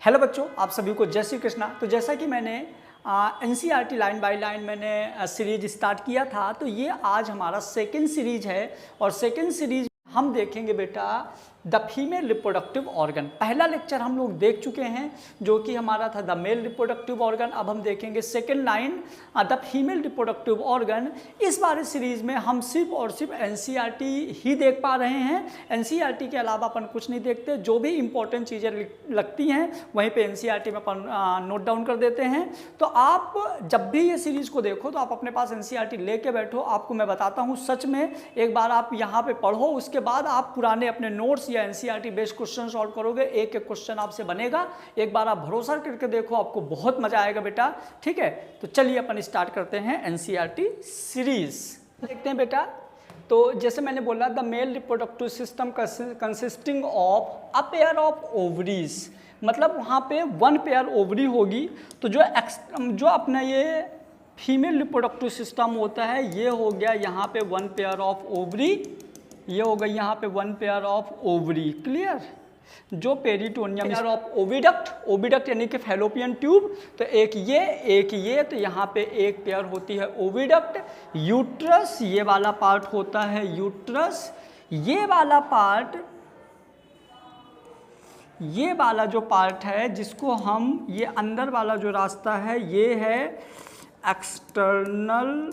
Hello बच्चों, आप सभी को जय श्री कृष्णा। तो जैसा कि मैंने एनसीईआरटी लाइन बाय लाइन मैंने सीरीज स्टार्ट किया था, तो ये आज हमारा सेकंड सीरीज है और सेकंड सीरीज हम देखेंगे बेटा द फीमेल रिप्रोडक्टिव ऑर्गन। पहला लेक्चर हम लोग देख चुके हैं जो कि हमारा था द मेल रिप्रोडक्टिव ऑर्गन। अब हम देखेंगे second line the female reproductive organ. इस बार सीरीज में हम सिर्फ और सिर्फ एनसीईआरटी ही देख पा रहे हैं। एनसीईआरटी के अलावा अपन कुछ नहीं देखते, जो भी इंपॉर्टेंट चीज़ें लगती हैं वहीं पे एनसीईआरटी में अपन नोट डाउन कर देते हैं। तो आप जब भी ये सीरीज को देखो तो आप अपने पास एनसीईआरटी लेके बैठो। आपको मैं बताता हूँ, सच में एक बार आप यहाँ पे पढ़ो, उसके बाद आप पुराने अपने नोट्स या एनसीईआरटी बेस्ड क्वेश्चन सॉल्व करोगे। एक एक क्वेश्चन आपसे बनेगा। एक बार आप भरोसा करके देखो, आपको बहुत मजा आएगा बेटा। ठीक है, तो चलिए अपन स्टार्ट करते हैं एनसीईआरटी सीरीज। देखते हैं बेटा। तो जैसे मैंने बोला, the male reproductive system consisting of a pair of ovaries, मतलब वहाँ पे वन पेयर ओवरी होगी। तो जो अपना ये फीमेल रिप्रोडक्टिव सिस्टम होता है, ये हो गया यहाँ पे वन पेयर ऑफ ओवरी, ये हो गई यहाँ पे one pair of ovary. Clear. जो peritoneum pair of oviduct, oviduct यानी कि फैलोपियन ट्यूब, तो एक ये, तो यहाँ पे एक पेयर होती है ओविडक्ट। यूट्रस, ये वाला पार्ट होता है यूट्रस। ये वाला जो पार्ट है जिसको हम, ये अंदर वाला जो रास्ता है ये है एक्सटर्नल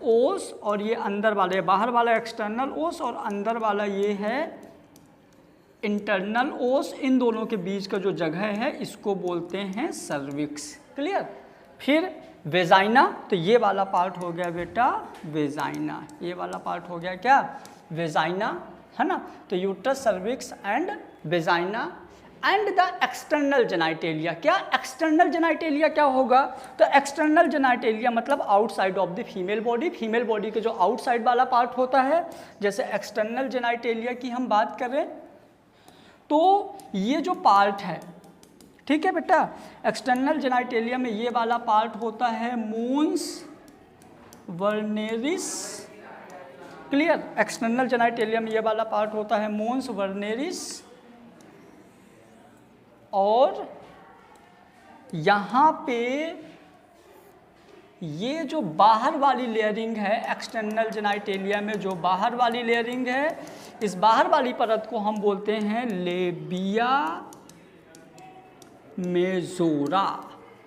ओस, और ये अंदर वाले, बाहर वाला एक्सटर्नल ओस और अंदर वाला ये है इंटरनल ओस। इन दोनों के बीच का जो जगह है इसको बोलते हैं सर्विक्स। क्लियर। फिर वेजाइना, तो ये वाला पार्ट हो गया बेटा वेजाइना। ये वाला पार्ट हो गया क्या? वेजाइना, है ना। तो uterus, cervix and vagina and the external genitalia. क्या एक्सटर्नल जेनाइटेलिया क्या होगा? तो एक्सटर्नल जेनाइटेलिया मतलब outside of the female body. Female body के जो आउटसाइड वाला पार्ट होता है, जैसे एक्सटर्नल जेनाइटेलिया की हम बात करें तो ये जो पार्ट है, ठीक है बेटा, एक्सटर्नल जेनाइटेलिया में ये वाला पार्ट होता है मून्स वर्नेरिस। क्लियर। एक्सटर्नल जेनाइटेलिया में ये वाला पार्ट होता है मून्स वर्नेरिस, और यहाँ पे ये जो बाहर वाली लेयरिंग है एक्सटर्नल जेनाइटेलिया में, जो बाहर वाली लेयरिंग है, इस बाहर वाली परत को हम बोलते हैं लेबिया मेजोरा।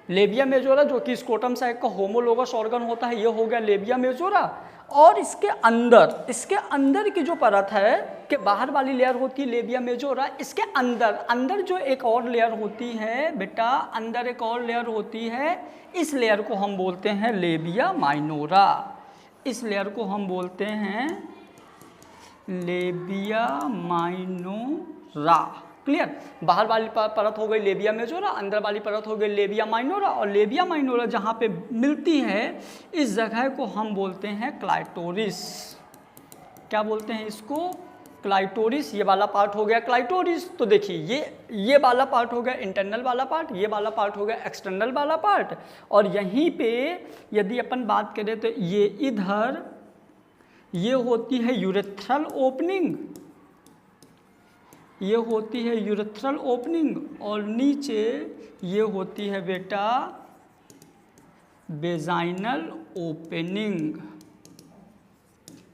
लेबिया मेजोरा जो कि स्क्रोटम साइक का होमोलोगस ऑर्गन होता है, ये हो गया लेबिया मेजोरा। और इसके अंदर की जो परत है, कि बाहर वाली लेयर होती है लेबिया मेजोरा, इसके अंदर जो एक और लेयर होती है बेटा, अंदर एक और लेयर होती है, इस लेयर को हम बोलते हैं लेबिया माइनोरा। इस लेयर को हम बोलते हैं लेबिया माइनोरा। क्लियर। बाहर वाली परत हो गई लेबिया मेजोरा, अंदर वाली परत हो गई लेबिया माइनोरा, और लेबिया माइनोरा जहाँ पे मिलती है इस जगह को हम बोलते हैं क्लाइटोरिस। क्या बोलते हैं इसको? क्लाइटोरिस। ये वाला पार्ट हो गया क्लाइटोरिस। तो देखिए ये वाला पार्ट हो गया इंटरनल वाला पार्ट, ये वाला पार्ट हो गया एक्सटर्नल वाला पार्ट। और यहीं पे यदि अपन बात करें तो ये इधर ये होती है यूरेथ्रल ओपनिंग, ये होती है यूरेथ्रल ओपनिंग, और नीचे ये होती है बेटा वेजाइनल ओपनिंग।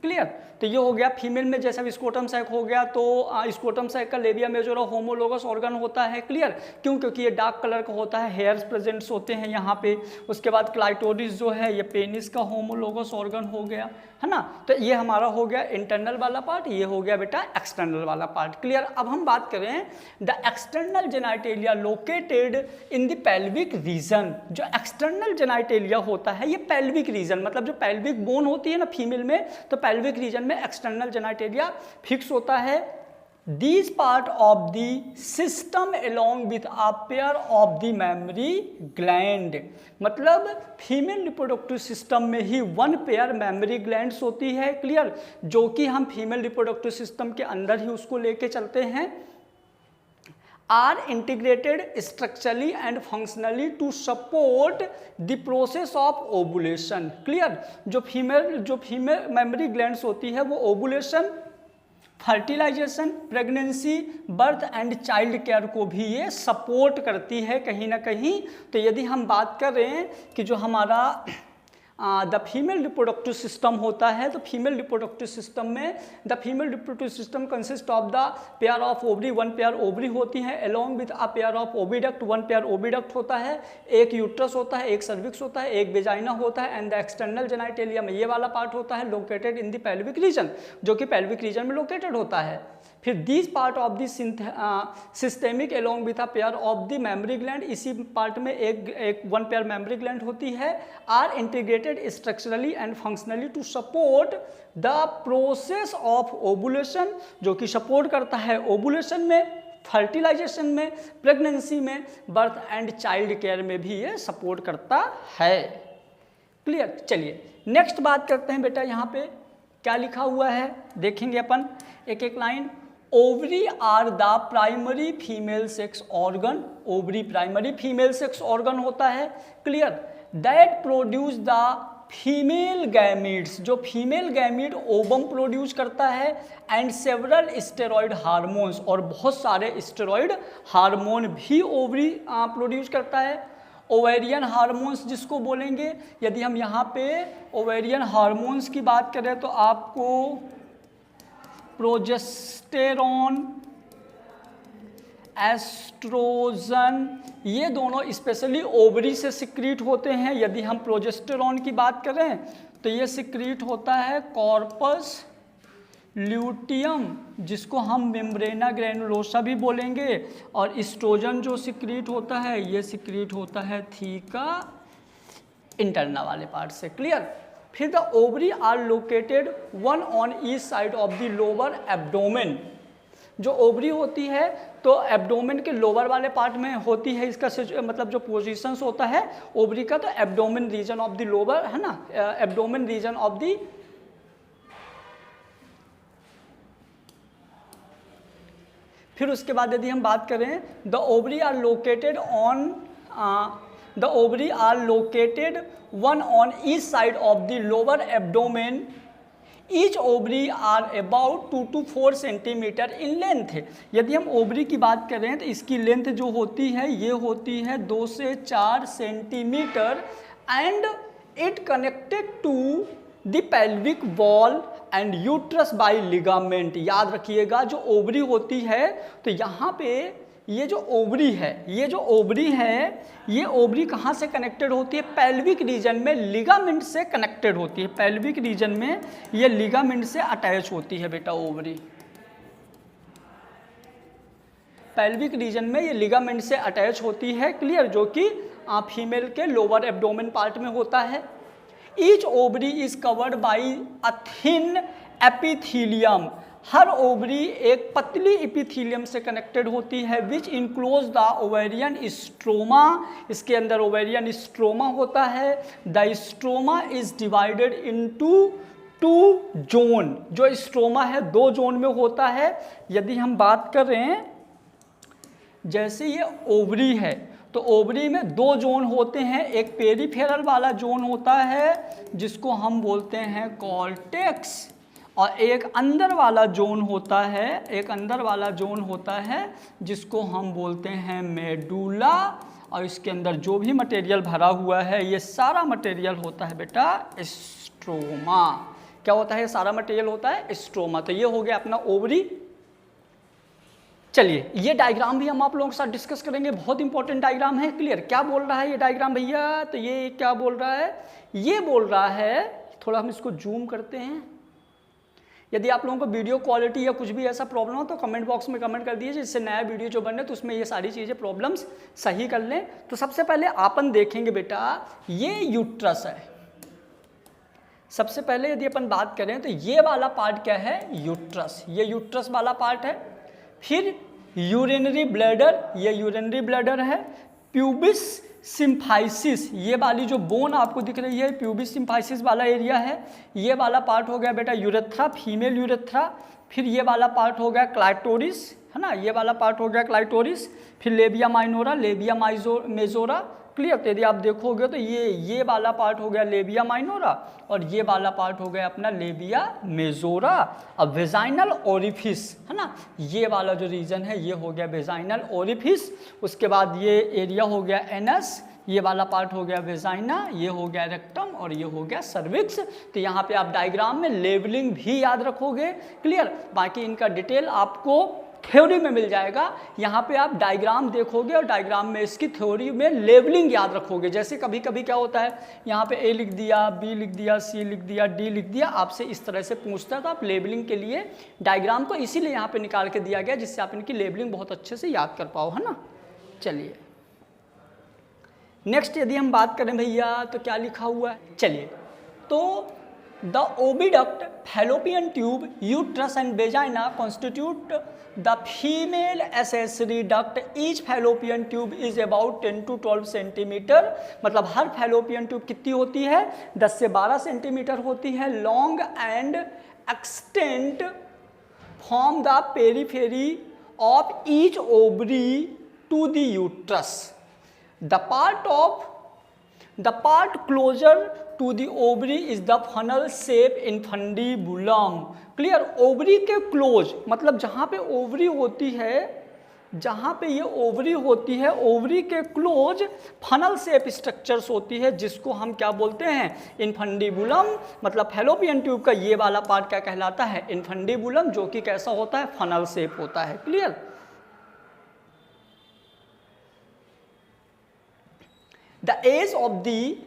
क्लियर। तो ये हो गया फीमेल में, जैसा स्क्रोटम सैक हो गया, तो स्क्रोटम सैक का लेबिया मेजोरा होमोलोगस ऑर्गन होता है। क्लियर। क्यों? क्योंकि ये डार्क कलर का होता है, हेयर्स प्रेजेंट्स होते हैं यहाँ पे। उसके बाद क्लाइटोरिस जो है ये पेनिस का होमोलोगस ऑर्गन हो गया, है ना। तो ये हमारा हो गया इंटरनल वाला पार्ट, ये हो गया बेटा एक्सटर्नल वाला पार्ट। क्लियर। अब हम बात करें the external genitalia located in the pelvic region. जो एक्सटर्नल जेनाइटेलिया होता है ये पेल्विक रीजन, मतलब जो पेल्विक बोन होती है ना फीमेल में, तो पेल्विक रीजन में एक्सटर्नल जेनाइटेलिया फिक्स होता है। These part of the system along with a pair of the mammary gland, मतलब फीमेल रिप्रोडक्टिव सिस्टम में ही वन पेयर मेमरी ग्लैंड्स होती है। क्लियर। जो कि हम फीमेल रिप्रोडक्टिव सिस्टम के अंदर ही उसको लेके चलते हैं। Are integrated structurally and functionally to support the process of ovulation. Clear. जो फीमेल मेमरी ग्लैंड्स होती है वो ovulation fertilization, pregnancy, birth and child care को भी ये सपोर्ट करती है कहीं ना कहीं। तो यदि हम बात कर रहे हैं कि जो हमारा द फीमेल रिप्रोडक्टिव सिस्टम होता है, तो फीमेल रिप्रोडक्टिव सिस्टम में the female reproductive system consist of the pair of ovary, one pair ovary होती है along with a pair of oviduct, one pair oviduct होता है, एक यूट्रस होता है, एक सर्विक्स होता है, एक वेजाइना होता है एंड द एक्सटर्नल जेनाइटेलियम ये वाला पार्ट होता है located in the pelvic region, जो कि पेल्विक रीजन में लोकेटेड होता है। फिर this part of the systemic along with a pair of the mammary gland, इसी पार्ट में एक वन पेयर मेमरी ग्लैंड होती है, are integrated structurally and functionally to support the process of ovulation, जो कि सपोर्ट करता है ओवुलेशन में, फर्टिलाइजेशन में, प्रेगनेंसी में, बर्थ एंड चाइल्ड केयर में भी ये सपोर्ट करता है। क्लियर। चलिए नेक्स्ट बात करते हैं बेटा, यहाँ पे क्या लिखा हुआ है देखेंगे अपन एक एक लाइन। Ovary are the primary female sex organ, ovary primary female sex organ होता है। Clear. That produce the female gametes, जो फीमेल गैमीट ओवम प्रोड्यूस करता है, एंड सेवरल स्टेरॉइड हार्मोन्स, और बहुत सारे स्टेरॉइड हार्मोन भी ओवरी प्रोड्यूस करता है। ओवेरियन हार्मोन्स जिसको बोलेंगे, यदि हम यहाँ पे ओवेरियन हार्मोन्स की बात करें तो आपको प्रोजेस्टेरॉन, एस्ट्रोजन, ये दोनों स्पेशली ओवरी से सिक्रीट होते हैं। यदि हम प्रोजेस्टेरॉन की बात करें तो ये सिक्रीट होता है कॉर्पस ल्यूटियम, जिसको हम मेम्ब्रेना ग्रैनुलोसा भी बोलेंगे, और एस्ट्रोजन जो सिक्रीट होता है ये सिक्रीट होता है थीका इंटरना वाले पार्ट से। क्लियर। फिर the ovary are located one on each side of the lower abdomen, जो ओवरी होती है तो एब्डोमेन के लोअर वाले पार्ट में होती है, इसका मतलब जो पोजीशंस होता है ओवरी का, तो abdomen region of the lower है ना, एब्डोमेन रीजन ऑफ द, फिर उसके बाद यदि हम बात करें the ovary are located on the ovary are located one on each side of the lower abdomen, each ovary are about 2 to 4 centimetre in length. यदि हम ओवरी की बात करें तो इसकी लेंथ जो होती है ये होती है 2 से 4 centimetre, and it connected to the pelvic wall and uterus by ligament. याद रखिएगा जो ओवरी होती है तो यहाँ पे ये जो ओवरी है, ये ओवरी कहाँ से कनेक्टेड होती है, पेल्विक रीजन में लिगामेंट से कनेक्टेड होती है, पेल्विक रीजन में ये लिगामेंट से अटैच होती है बेटा ओवरी, पेल्विक रीजन में ये लिगामेंट से अटैच होती है। क्लियर। जो कि फीमेल के लोअर एब्डोमेन पार्ट में होता है। Each ovary is covered by a thin epithelium, her ovary एक पतली एपिथीलियम से कनेक्टेड होती है, विच इंक्लोज द ओवेरियन स्ट्रोमा, इसके अंदर ओवेरियन स्ट्रोमा होता है। The stroma is divided into 2 zone, जो स्ट्रोमा है 2 जोन में होता है। यदि हम बात कर रहे हैं जैसे ये ओवरी है तो ओवरी में 2 जोन होते हैं, एक पेरीफेरल वाला जोन होता है जिसको हम बोलते हैं कॉर्टेक्स, और एक अंदर वाला जोन होता है, जिसको हम बोलते हैं मेडुला, और इसके अंदर जो भी मटेरियल भरा हुआ है ये सारा मटेरियल होता है बेटा स्ट्रोमा। क्या होता है, सारा मटेरियल होता है स्ट्रोमा। तो ये हो गया अपना ओवरी। चलिए ये डायग्राम भी हम आप लोगों के साथ डिस्कस करेंगे, बहुत इंपॉर्टेंट डायग्राम है। क्लियर। क्या बोल रहा है ये डायग्राम भैया, तो ये क्या बोल रहा है, ये बोल रहा है, थोड़ा हम इसको जूम करते हैं। यदि आप लोगों को वीडियो क्वालिटी या कुछ भी ऐसा प्रॉब्लम हो तो कमेंट बॉक्स में कमेंट कर दीजिए, जिससे नया वीडियो जो बने तो उसमें ये सारी चीज़ें प्रॉब्लम्स सही कर लें। तो सबसे पहले अपन देखेंगे बेटा ये यूट्रस है। सबसे पहले यदि अपन बात करें तो ये वाला पार्ट क्या है, यूट्रस, ये यूट्रस वाला पार्ट है। फिर यूरिनरी ब्लैडर, ये यूरिनरी ब्लैडर है। प्यूबिस सिम्फाइसिस, ये वाली जो बोन आपको दिख रही है प्यूबिस सिम्फाइसिस वाला एरिया है। ये वाला पार्ट हो गया बेटा यूरेथ्रा, फीमेल यूरेथ्रा। फिर ये वाला पार्ट हो गया क्लाइटोरिस, है है ना, ये वाला पार्ट हो गया क्लाइटोरिस, फिर labia minora, labia majora, clear. तो यदि आप देखोगे तो ये वाला पार्ट हो गया लेबिया माइनोरा और ये वाला पार्ट हो गया अपना लेबिया मेजोरा। अब वेजाइनल ओरिफिस, है ना, ये वाला जो रीजन है ये हो गया वेजाइनल ओरिफिस। उसके बाद ये एरिया हो गया एनस, ये वाला पार्ट हो गया वेजाइना, ये हो गया रेक्टम और ये हो गया सर्विक्स। तो यहाँ पे आप डायग्राम में लेबलिंग भी याद रखोगे, क्लियर। बाकी इनका डिटेल आपको थ्योरी में मिल जाएगा, यहाँ पे आप डायग्राम देखोगे और डायग्राम में इसकी थ्योरी में लेबलिंग याद रखोगे। जैसे कभी कभी क्या होता है, यहाँ पे ए लिख दिया, बी लिख दिया, सी लिख दिया, डी लिख दिया, आपसे इस तरह से पूछता है। तो आप लेबलिंग के लिए डायग्राम को इसीलिए यहाँ पे निकाल के दिया गया जिससे आप इनकी लेबलिंग बहुत अच्छे से याद कर पाओ, है ना। चलिए नेक्स्ट यदि हम बात करें भैया तो क्या लिखा हुआ है, चलिए तो the oviduct, fallopian tube, uterus and vagina constitute the female accessory duct. Each fallopian tube is about 10 to 12 centimetre. मतलब हर फैलोपियन ट्यूब कितनी होती है, 10 से 12 सेंटीमीटर होती है। Long and extent from the periphery of each ovary to the uterus. The part closer to the ovary is the funnel shape infundibulum। Clear, ovary के close मतलब जहाँ पे ओवरी होती है, जहाँ पे ये ओवरी होती है, ओवरी के क्लोज फनल शेप स्ट्रक्चर्स होती है जिसको हम क्या बोलते हैं, इनफंडिबुलम। मतलब फैलोपियन ट्यूब का ये वाला पार्ट क्या कहलाता है, इनफंडिबुलम, जो कि कैसा होता है, फनल शेप होता है। Clear. The edge of the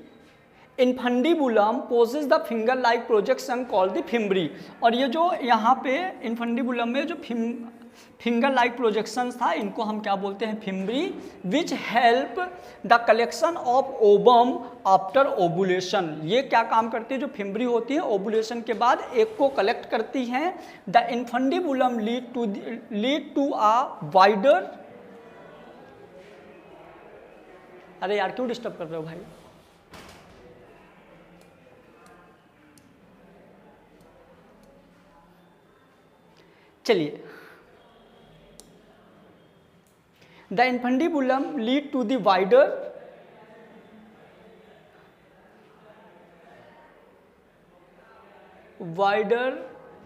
infundibulum possesses the finger-like projection called the fimbri। और ये जो यहाँ पे infundibulum में जो फिंगर-like projections था इनको हम क्या बोलते हैं, fimbriae, which help the collection of ovum after ovulation। ये क्या काम करती है, जो फिम्बरी होती है ओवुलेशन के बाद एक को कलेक्ट करती हैं। The infundibulum lead to a wider, अरे यार क्यों डिस्टर्ब कर रहे हो भाई। चलिए, the infundibulum lead to the wider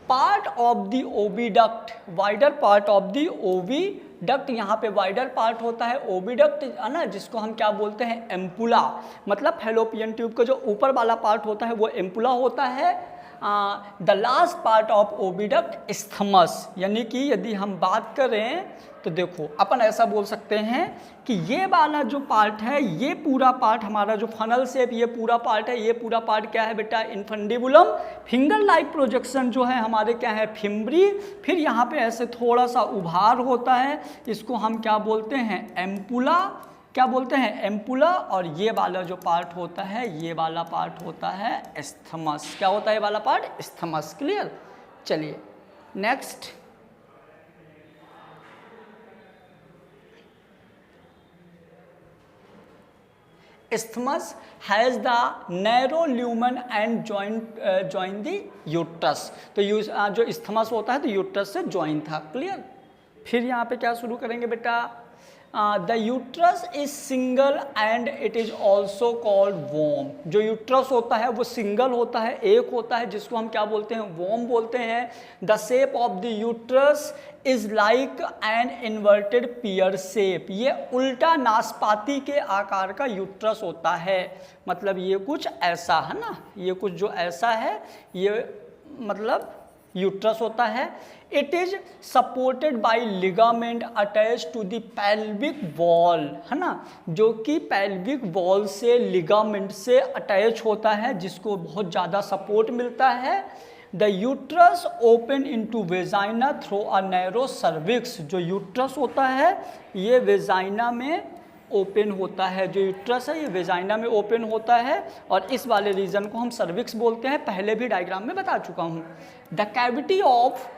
part of the oviduct, wider part of the oviduct. यहाँ पे वाइडर पार्ट होता है ओविडक्ट, है ना, जिसको हम क्या बोलते हैं, एम्पुला। मतलब फैलोपियन ट्यूब का जो ऊपर वाला पार्ट होता है वो एम्पुला होता है। The last part of oviduct isthmus. यानी कि यदि हम बात करें तो देखो अपन ऐसा बोल सकते हैं कि ये वाला जो पार्ट है, ये पूरा पार्ट हमारा जो फनल शेप, ये पूरा पार्ट है, ये पूरा पार्ट क्या है बेटा, इनफंडिबुलम। फिंगर लाइक प्रोजेक्शन जो है हमारे क्या है, फिम्बरी। फिर यहाँ पे ऐसे थोड़ा सा उभार होता है, इसको हम क्या बोलते हैं, एम्पुला। क्या बोलते हैं, एम्पुला। और ये वाला जो पार्ट होता है, ये वाला पार्ट होता है एस्थमस। क्या होता है ये वाला पार्ट, एस्थमस। क्लियर। चलिए next, isthmus has the narrow lumen and join the uterus। तो जो isthmus होता है तो यूट्रस से ज्वाइन था। क्लियर। फिर यहाँ पे क्या शुरू करेंगे बेटा, the uterus is single and it is also called womb. जो यूट्रस होता है वो सिंगल होता है, एक होता है, जिसको हम क्या बोलते हैं, वोम बोलते हैं। The shape of the uterus is like an inverted peer shape. ये उल्टा नाशपाती के आकार का यूट्रस होता है। मतलब ये कुछ ऐसा है ना, ये कुछ जो ऐसा है, ये मतलब यूट्रस होता है। It is supported by ligament attach to the pelvic wall, है ना, जो कि पेल्विक वॉल से लिगामेंट से अटैच होता है, जिसको बहुत ज़्यादा सपोर्ट मिलता है। The uterus open into vagina through a narrow cervix. जो यूट्रस होता है ये वेजाइना में ओपन होता है, जो यूट्रस है ये वेजाइना में ओपन होता है, और इस वाले रीजन को हम सर्विक्स बोलते हैं। पहले भी डायग्राम में बता चुका हूँ। The cavity of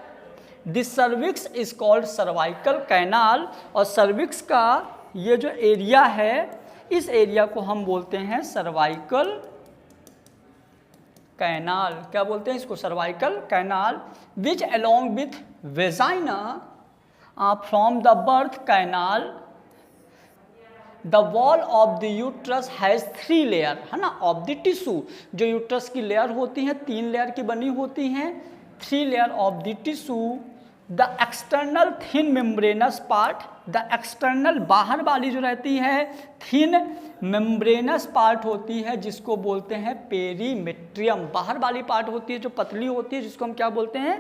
this cervix is called cervical canal. और सर्विक्स का ये जो एरिया है, इस एरिया को हम बोलते हैं सर्वाइकल कैनाल। क्या बोलते हैं इसको, cervical canal. Which along with vagina from the birth canal the wall of the uterus has 3 layer, है ना, ऑफ द टिश्यू। जो यूट्रस की लेयर होती हैं 3 लेयर की बनी होती हैं, 3 layer of the tissue. The external thin membranes part, the external बाहर वाली जो रहती है थिन मेम्ब्रेनस पार्ट होती है जिसको बोलते हैं पेरीमेट्रियम। बाहर वाली पार्ट होती है जो पतली होती है जिसको हम क्या बोलते हैं,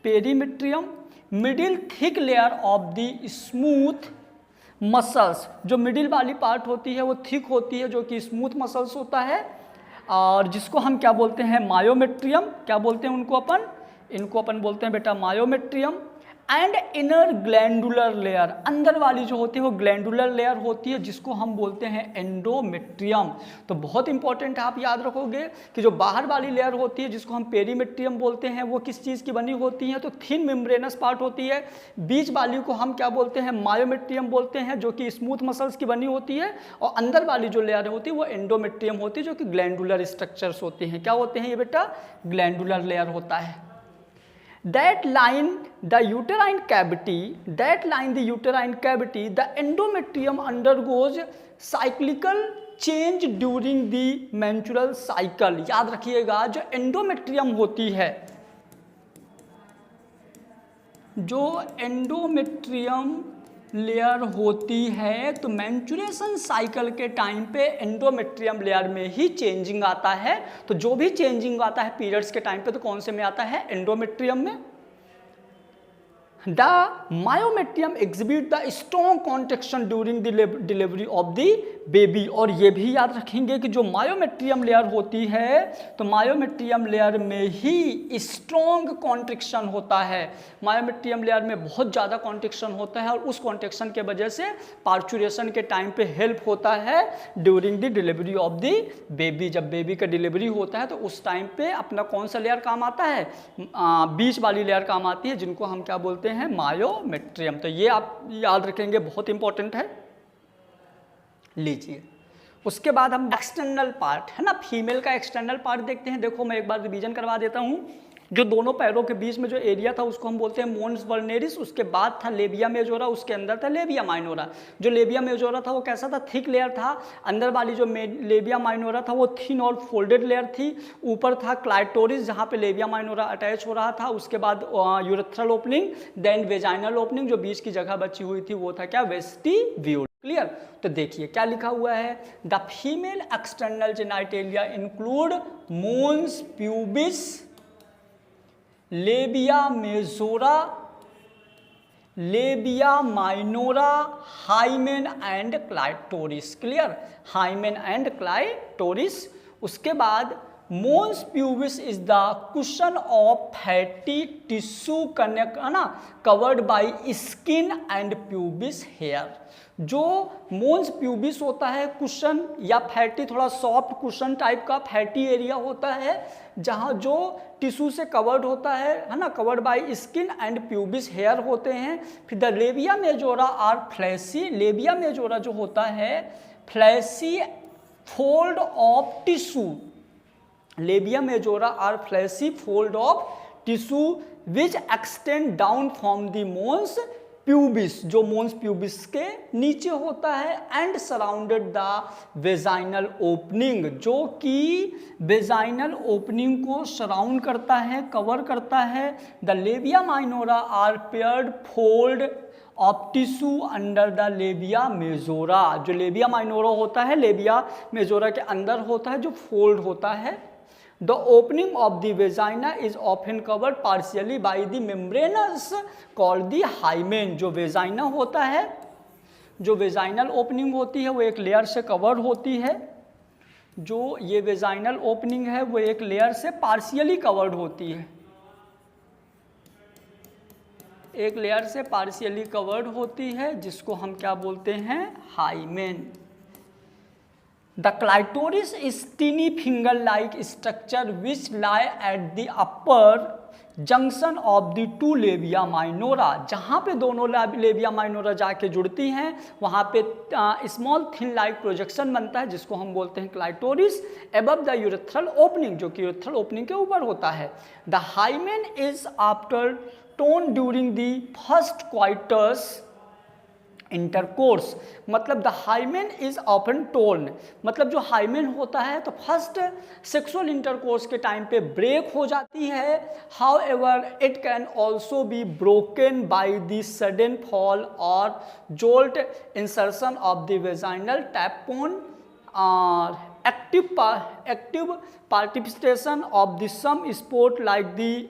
perimetrium. Middle thick layer of the smooth muscles, जो मिडिल वाली पार्ट होती है वो थिक होती है जो कि स्मूथ मसल्स होता है, और जिसको हम क्या बोलते हैं, मायोमेट्रियम। क्या बोलते हैं उनको अपन, इनको अपन बोलते हैं बेटा myometrium. And inner glandular layer, अंदर वाली जो होती है वो ग्लैंडुलर लेयर होती है जिसको हम बोलते हैं एंडोमेट्रियम। तो बहुत इंपॉर्टेंट है, आप याद रखोगे कि जो बाहर वाली लेयर होती है जिसको हम पेरीमेट्रियम बोलते हैं वो किस चीज़ की बनी होती है, तो थिन मेम्ब्रेनस पार्ट होती है। बीच वाली को हम क्या बोलते हैं, मायोमेट्रियम बोलते हैं जो कि स्मूथ मसल्स की बनी होती है, और अंदर वाली जो लेयर होती है वो एंडोमेट्रियम होती है जो कि ग्लैंडुलर स्ट्रक्चर्स होते हैं। क्या होते हैं ये बेटा, ग्लैंडुलर लेयर होता है। That line the uterine cavity, the endometrium undergoes cyclical change during the menstrual cycle। याद रखिएगा जो एंडोमेट्रियम होती है, जो एंडोमेट्रियम लेयर होती है, तो मेंस्ट्रुएशन साइकिल के टाइम पे एंडोमेट्रियम लेयर में ही चेंजिंग आता है। तो जो भी चेंजिंग आता है पीरियड्स के टाइम पे तो कौन से में आता है, एंडोमेट्रियम में। The myometrium exhibit the strong contraction during the delivery of the baby. और ये भी याद रखेंगे कि जो मायोमेट्रियम लेयर होती है तो मायोमेट्रियम लेयर में ही स्ट्रॉन्ग कॉन्ट्रैक्शन होता है। मायोमेट्रियम लेयर में बहुत ज़्यादा कॉन्ट्रैक्शन होता है और उस कॉन्ट्रैक्शन के वजह से पार्चुरेशन के टाइम पे हेल्प होता है during the delivery of the baby. जब बेबी का डिलीवरी होता है तो उस टाइम पे अपना कौन सा लेयर काम आता है, बीच वाली लेयर काम आती है जिनको हम क्या बोलते हैं, मायोमेट्रियम। तो ये आप याद रखेंगे, बहुत इंपॉर्टेंट है, लीजिए। उसके बाद हम एक्सटर्नल पार्ट, है ना, फीमेल का एक्सटर्नल पार्ट देखते हैं। देखो मैं एक बार रिवीजन करवा देता हूँ। जो दोनों पैरों के बीच में जो एरिया था उसको हम बोलते हैं मोन्स वर्नेरिस। उसके बाद था लेबिया मेजोरा, उसके अंदर था लेबिया माइनोरा। जो लेबिया मेजोरा था वो कैसा था, थिक लेयर था। अंदर वाली जो लेबिया माइनोरा था वो थिन और फोल्डेड लेयर थी। ऊपर था क्लाइटोरिस जहाँ पे लेबिया माइनोरा अटैच हो रहा था। उसके बाद urethral opening, then vaginal opening. जो बीच की जगह बची हुई थी वो था क्या, वेस्टिब्यूल। क्लियर। तो देखिए क्या लिखा हुआ है, the female external genitalia include mons pubis, labia majora, labia minora, hymen and clitoris. Clear, hymen and clitoris. उसके बाद mons pubis is the cushion of fatty tissue connect, है ना, covered by skin and pubis hair. जो mons pubis होता है cushion या fatty, थोड़ा soft cushion type का फैटी एरिया होता है जहाँ जो टिश्यू से कवर्ड होता है ना, covered by skin and pubis hair होते हैं। फिर the labia majora are fleshy, labia majora जो होता है fleshy fold of tissue, labia majora are fleshy fold of tissue which extend down from the mons pubis, जो mons pubis के नीचे होता है, and surrounded the vaginal opening, जो कि वेजाइनल ओपनिंग को सराउंड करता है, कवर करता है। The labia minora are paired fold of tissue under the labia majora. जो लेबिया माइनोरा होता है लेबिया मेजोरा के अंदर होता है, जो फोल्ड होता है। The opening of the vagina is often covered partially by the membranous called the hymen। जो वेजाइना होता है, जो वेजाइनल ओपनिंग होती है वो एक लेयर से कवर होती है। जो ये वेजाइनल ओपनिंग है वो एक लेयर से पार्शियली कवर्ड होती है, एक लेयर से पार्शियली कवर्ड होती है जिसको हम क्या बोलते हैं, hymen. The clitoris is teeny finger-like structure which lie at the upper junction of the two labia minora। जहाँ पे दोनों लेबिया माइनोरा जाके जुड़ती हैं वहाँ पे स्मॉल थिन लाइक प्रोजेक्शन बनता है जिसको हम बोलते हैं clitoris, above the urethral opening, जो कि यूरेथ्रल ओपनिंग के ऊपर होता है। The hymen is after torn during the first coitus intercourse, मतलब the hymen is often torn, मतलब जो हाइमेन होता है तो फर्स्ट सेक्सुअल इंटरकोर्स के टाइम पे ब्रेक हो जाती है। However it can also be broken by the sudden fall or jolt insertion of the vaginal tampon or active participation of the some sport like the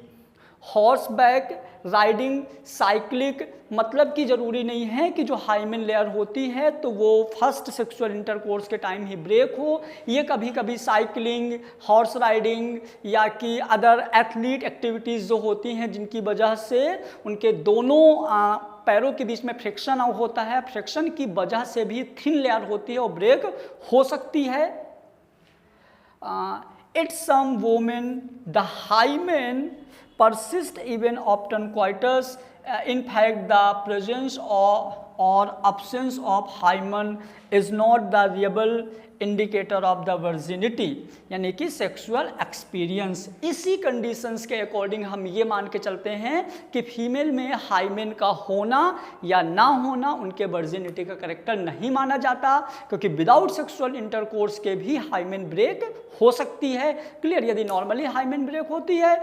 horseback riding cycling, मतलब कि ज़रूरी नहीं है कि जो hymen layer होती है तो वो फर्स्ट सेक्सुअल इंटरकोर्स के टाइम ही ब्रेक हो। ये कभी कभी साइकिलिंग, हॉर्स राइडिंग या कि अदर एथलीट एक्टिविटीज़ जो होती हैं जिनकी वजह से उनके दोनों पैरों के बीच में फ्रिक्शन होता है, फ्रिक्शन की वजह से भी थिन लेयर होती है और ब्रेक हो सकती है। It's some women the hymen persist even often coitus. In fact, the presence or absence of hymen is not the real indicator of the virginity, यानी कि सेक्सुअल एक्सपीरियंस। इसी कंडीशंस के अकॉर्डिंग हम ये मान के चलते हैं कि फीमेल में हाइमेन का होना या ना होना उनके वर्जिनिटी का करेक्टर नहीं माना जाता, क्योंकि विदाउट सेक्सुअल इंटरकोर्स के भी हाइमेन ब्रेक हो सकती है। क्लियर? यदि नॉर्मली हाइमेन ब्रेक होती है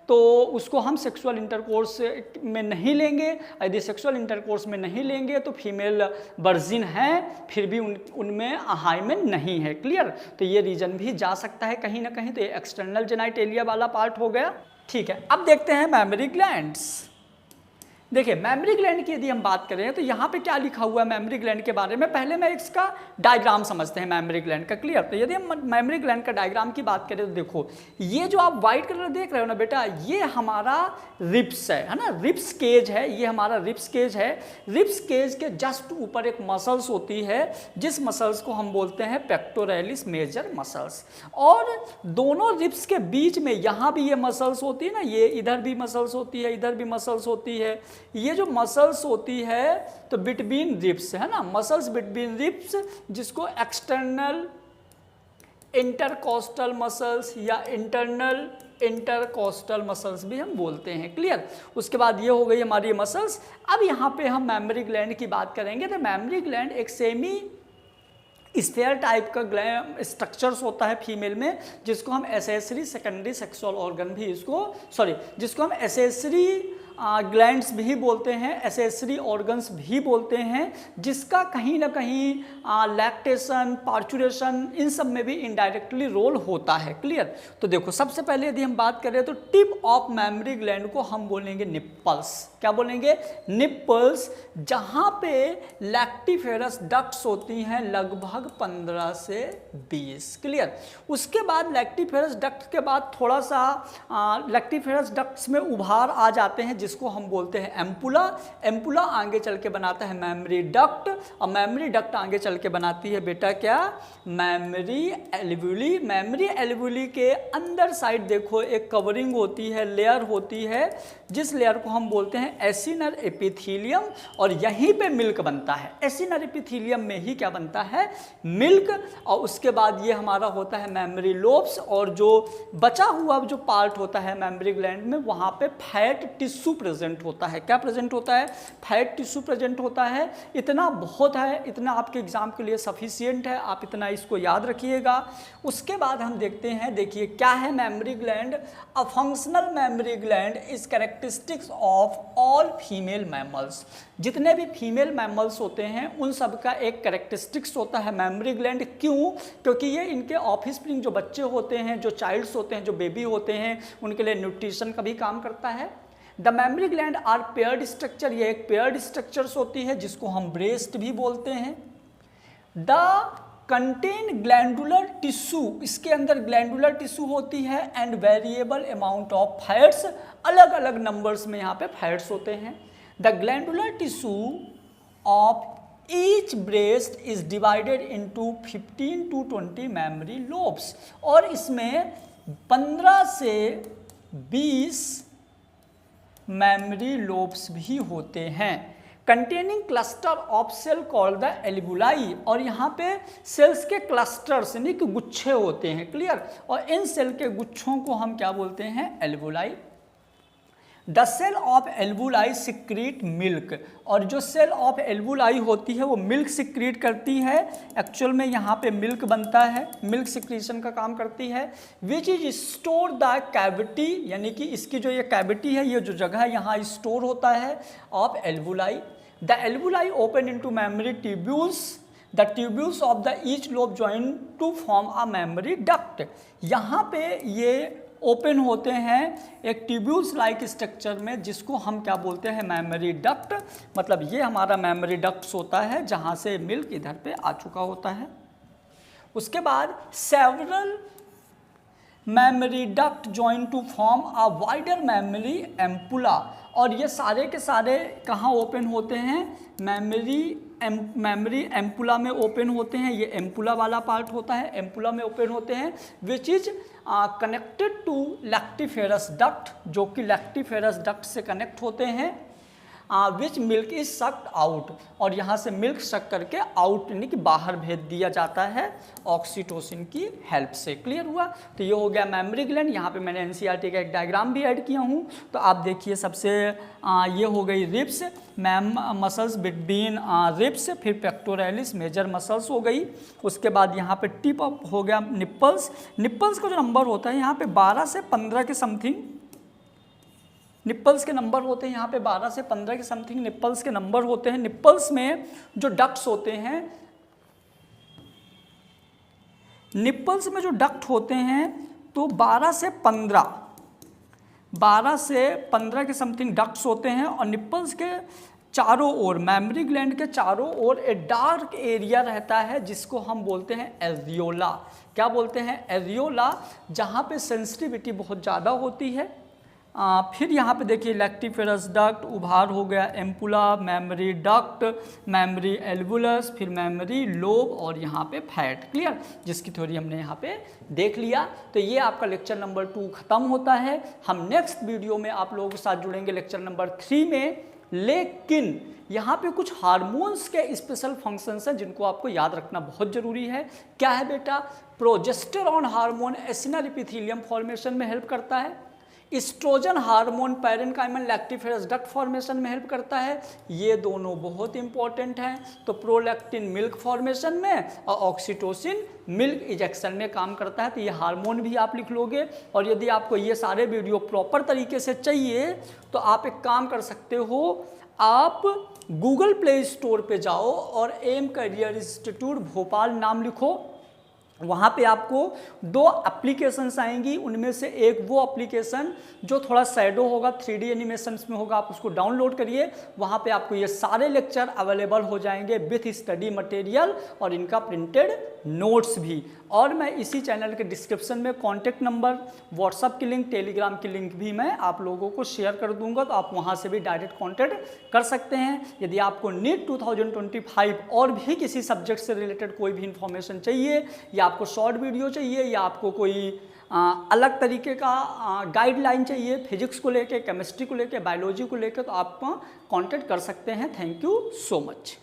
तो उसको हम सेक्सुअल इंटरकोर्स में नहीं लेंगे, यदि सेक्सुअल इंटरकोर्स में नहीं लेंगे तो फीमेल वर्जिन हैं फिर भी उनमें हाइमेन नहीं है। क्लियर? तो ये रीजन भी जा सकता है कहीं ना कहीं। तो ये एक्सटर्नल जेनाइटेलिया वाला पार्ट हो गया। ठीक है, अब देखते हैं मैमरी ग्लैंड्स। देखिए मैमरी ग्लैंड की यदि हम बात करें तो यहाँ पे क्या लिखा हुआ है मैमरी ग्लैंड के बारे में, पहले मैं इसका डायग्राम समझते हैं मैमरी ग्लैंड का। क्लियर? तो यदि हम मैमरी ग्लैंड का डायग्राम की बात करें तो देखो ये जो आप व्हाइट कलर देख रहे हो ना बेटा, ये हमारा रिब्स है ना, रिब्स केज है, ये हमारा रिब्स केज है। रिब्स केज के जस्ट ऊपर एक मसल्स होती है जिस मसल्स को हम बोलते हैं पेक्टोरैलिस मेजर मसल्स, और दोनों रिब्स के बीच में यहाँ भी ये मसल्स होती है ना, ये इधर भी मसल्स होती है, इधर भी मसल्स होती है। ये जो मसल्स होती है तो बिटवीन रिब्स है ना, मसल्स बिटवीन रिब्स, जिसको एक्सटर्नल इंटरकोस्टल मसल्स या इंटरनल इंटरकोस्टल मसल्स भी हम बोलते हैं। क्लियर? उसके बाद ये हो गई हमारी मसल्स। अब यहाँ पे हम मैमरी ग्लैंड की बात करेंगे। तो मैमरी ग्लैंड एक सेमी स्फेयर टाइप का स्ट्रक्चर्स होता है फीमेल में, जिसको हम एसेसरी सेकेंडरी सेक्सुअल ऑर्गन भी जिसको हम एसेसरी ग्लैंड्स भी बोलते हैं, एसेसरी ऑर्गन्स भी बोलते हैं, जिसका कहीं ना कहीं लैक्टेशन, पार्चुरेशन, इन सब में भी इनडायरेक्टली रोल होता है। क्लियर? तो देखो सबसे पहले यदि हम बात करें तो टिप ऑफ मैमरी ग्लैंड को हम बोलेंगे निप्पल्स। क्या बोलेंगे? निप्पल्स, जहाँ पे लैक्टिफेरस डक्ट्स होती हैं लगभग 15 से 20। क्लियर? उसके बाद लैक्टिफेरस डक्ट के बाद थोड़ा सा लैक्टिफेरस डक्ट्स में उभार आ जाते हैं जिसको हम बोलते हैं एम्पुला। एम्पुला आगे चल के बनाता है मैमरी डक्ट, और मैमरी डक्ट आगे चल के बनाती है बेटा क्या? मैमरी एल्वुली। मैमरी एल्वुली के अंदर साइड देखो एक कवरिंग होती है, लेयर होती है, जिस लेयर को हम बोलते हैं एसिनर एपिथीलियम, और यहीं पे मिल्क बनता है। एसिनर एपिथीलियम में ही क्या बनता है? मिल्क। और उसके बाद ये हमारा होता है मैमरी लोब्स, और जो बचा हुआ जो पार्ट होता है मैमरी ग्लैंड में, वहाँ पे फैट टिश्यू प्रेजेंट होता है। क्या प्रेजेंट होता है? फैट टिश्यू प्रेजेंट होता है। इतना बहुत है, इतना आपके एग्जाम के लिए सफिशिएंट है, आप इतना इसको याद रखिएगा। उसके बाद हम देखते हैं, देखिए क्या है mammary gland. A functional mammary gland is characteristics of all female mammals. जितने भी फीमेल मैमल्स होते हैं उन सब का एक कैरेक्टरिस्टिक्स होता है मैमरी ग्लैंड। क्यों? क्योंकि ये इनके ऑफस्प्रिंग जो बच्चे होते हैं, जो चाइल्ड्स होते हैं, जो बेबी होते हैं, उनके लिए न्यूट्रिशन का भी काम करता है। The mammary gland are paired structure, ये एक पेयर्ड स्ट्रक्चर्स होती है जिसको हम ब्रेस्ट भी बोलते हैं। द कंटेन ग्लैंडुलर टिश्यू, इसके अंदर ग्लैंडुलर टिश्यू होती है, and variable amount of fats, अलग अलग नंबर्स में यहाँ पे फैट्स होते हैं। The glandular tissue of each breast is divided into 15 to 20 memory lobes, और इसमें 15 से 20 मैमरी लोब्स भी होते हैं। Containing cluster of cell called the alveoli, और यहाँ पे सेल्स के क्लस्टर्स यानी कि गुच्छे होते हैं। क्लियर? और इन सेल के गुच्छों को हम क्या बोलते हैं? Alveoli. The cell of alveoli secrete milk, और जो सेल ऑफ एल्वुलाई होती है वो मिल्क सिक्रीट करती है। एक्चुअल में यहाँ पे मिल्क बनता है, मिल्क सिक्रीशन का काम करती है। Which is store the cavity, यानी कि इसकी जो ये कैविटी है, ये जो जगह है यहाँ स्टोर होता है of alveoli. The alveoli open into mammary tubules, the tubules of the each lobe join to form a mammary duct. यहाँ पे ये ओपन होते हैं एक ट्यूब्यूल्स लाइक स्ट्रक्चर में, जिसको हम क्या बोलते हैं, मेमोरी डक्ट। मतलब ये हमारा मेमोरी डक्ट्स होता है जहाँ से मिल्क इधर पे आ चुका होता है। उसके बाद several mammary duct join to form a wider mammary ampulla, और ये सारे के सारे कहाँ ओपन होते हैं, मेमोरी एम्पुला में ओपन होते हैं। ये एम्पुला वाला पार्ट होता है, एम्पुला में ओपन होते हैं। Which is connected to lactiferous duct, जो कि लैक्टिफेरस डक्ट से कनेक्ट होते हैं। Which milk is sucked out, और यहाँ से मिल्क सक करके आउट यानी कि बाहर भेज दिया जाता है ऑक्सीटोसिन की हेल्प से। क्लियर हुआ? तो ये हो गया मेमोरी ग्लैंड। यहाँ पे मैंने एनसीईआरटी का एक डायग्राम भी ऐड किया हूँ। तो आप देखिए, सबसे ये हो गई रिब्स, मसल्स बिटवीन रिब्स, फिर पेक्टोरलिस मेजर मसल्स हो गई। उसके बाद यहाँ पे टिप अप हो गया निप्पल्स। निप्पल्स का जो नंबर होता है यहाँ पे 12 से 15 के समथिंग निप्पल्स के नंबर होते हैं। यहाँ पे 12 से 15 के समथिंग निप्पल्स के नंबर होते हैं। निप्पल्स में जो डक्ट्स होते हैं, निप्पल्स में जो डक्ट होते हैं तो 12 से 15 के समथिंग डक्ट्स होते हैं। और निप्पल्स के चारों ओर, मेमोरी ग्लैंड के चारों ओर एक डार्क एरिया रहता है जिसको हम बोलते हैं एरियोला। क्या बोलते हैं? एरियोला, जहाँ पे सेंसिटिविटी बहुत ज़्यादा होती है। फिर यहाँ पे देखिए लैक्टिफेरस डक्ट, उभार हो गया एम्पुला, मेमोरी डक्ट, मेमोरी एल्वुलस, फिर मेमोरी लोब, और यहाँ पे फैट। क्लियर? जिसकी थ्योरी हमने यहाँ पे देख लिया। तो ये आपका लेक्चर नंबर 2 खत्म होता है। हम नेक्स्ट वीडियो में आप लोगों के साथ जुड़ेंगे लेक्चर नंबर 3 में। लेकिन यहाँ पे कुछ हार्मोन्स के स्पेशल फंक्शंस हैं जिनको आपको याद रखना बहुत जरूरी है। क्या है बेटा? Progesterone hormone acinar epithelium formation में हेल्प करता है। Estrogen hormone parenchymal lactiferous duct formation में हेल्प करता है। ये दोनों बहुत इंपॉर्टेंट हैं। तो प्रोलैक्टिन मिल्क फॉर्मेशन में और ऑक्सीटोसिन मिल्क इजेक्शन में काम करता है। तो ये हार्मोन भी आप लिख लोगे। और यदि आपको ये सारे वीडियो प्रॉपर तरीके से चाहिए तो आप एक काम कर सकते हो, आप गूगल प्ले स्टोर पे जाओ और एम करियर इंस्टीट्यूट भोपाल नाम लिखो। वहाँ पे आपको 2 एप्लीकेशंस आएंगी। उनमें से एक वो एप्लीकेशन जो थोड़ा शैडो होगा, 3D एनिमेशंस में होगा, आप उसको डाउनलोड करिए। वहाँ पे आपको ये सारे लेक्चर अवेलेबल हो जाएंगे विथ स्टडी मटेरियल और इनका प्रिंटेड नोट्स भी। और मैं इसी चैनल के डिस्क्रिप्शन में कॉन्टैक्ट नंबर, व्हाट्सअप की लिंक, टेलीग्राम की लिंक भी मैं आप लोगों को शेयर कर दूंगा, तो आप वहाँ से भी डायरेक्ट कॉन्टैक्ट कर सकते हैं। यदि आपको नीट 2025 और भी किसी सब्जेक्ट से रिलेटेड कोई भी इंफॉर्मेशन चाहिए, या आपको शॉर्ट वीडियो चाहिए, या आपको कोई अलग तरीके का गाइडलाइन चाहिए फिजिक्स को लेके, केमिस्ट्री को लेके, बायोलॉजी को लेके, तो आप कांटेक्ट कर सकते हैं। Thank you so much.